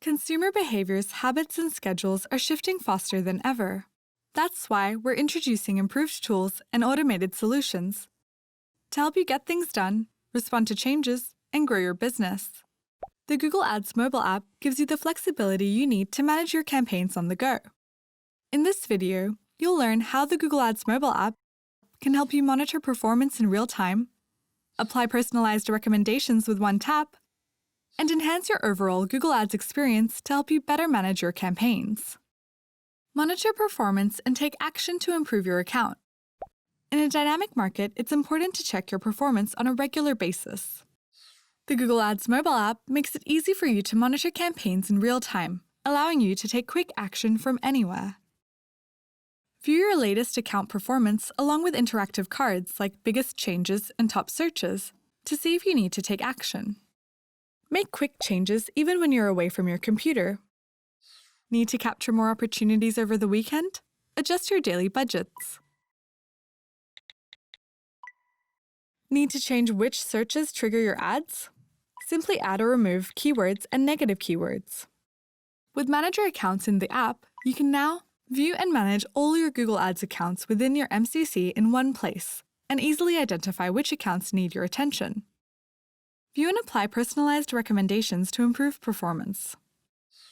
Consumer behaviors, habits, and schedules are shifting faster than ever. That's why we're introducing improved tools and automated solutions to help you get things done, respond to changes, and grow your business. The Google Ads mobile app gives you the flexibility you need to manage your campaigns on the go. In this video, you'll learn how the Google Ads mobile app can help you monitor performance in real time, apply personalized recommendations with one tap, and enhance your overall Google Ads experience to help you better manage your campaigns. Monitor performance and take action to improve your account. In a dynamic market, it's important to check your performance on a regular basis. The Google Ads mobile app makes it easy for you to monitor campaigns in real time, allowing you to take quick action from anywhere. View your latest account performance along with interactive cards like biggest changes and top searches to see if you need to take action. Make quick changes even when you're away from your computer. Need to capture more opportunities over the weekend? Adjust your daily budgets. Need to change which searches trigger your ads? Simply add or remove keywords and negative keywords. With Manager Accounts in the app, you can now view and manage all your Google Ads accounts within your MCC in one place and easily identify which accounts need your attention. View and apply personalized recommendations to improve performance.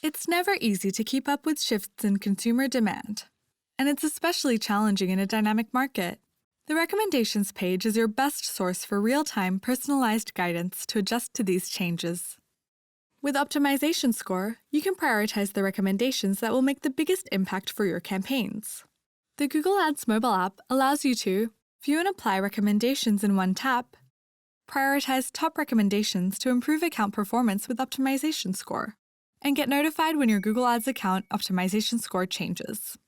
It's never easy to keep up with shifts in consumer demand, and it's especially challenging in a dynamic market. The recommendations page is your best source for real-time personalized guidance to adjust to these changes. With Optimization Score, you can prioritize the recommendations that will make the biggest impact for your campaigns. The Google Ads mobile app allows you to view and apply recommendations in one tap, prioritize top recommendations to improve account performance with Optimization Score, and get notified when your Google Ads account Optimization Score changes.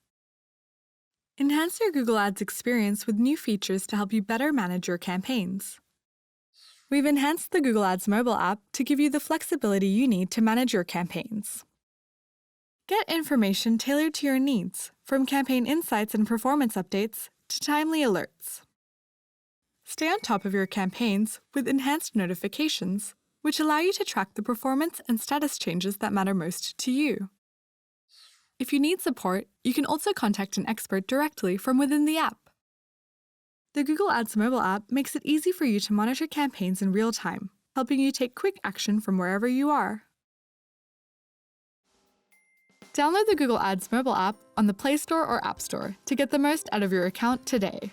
Enhance your Google Ads experience with new features to help you better manage your campaigns. We've enhanced the Google Ads mobile app to give you the flexibility you need to manage your campaigns. Get information tailored to your needs, from campaign insights and performance updates to timely alerts. Stay on top of your campaigns with enhanced notifications, which allow you to track the performance and status changes that matter most to you. If you need support, you can also contact an expert directly from within the app. The Google Ads mobile app makes it easy for you to monitor campaigns in real time, helping you take quick action from wherever you are. Download the Google Ads mobile app on the Play Store or App Store to get the most out of your account today.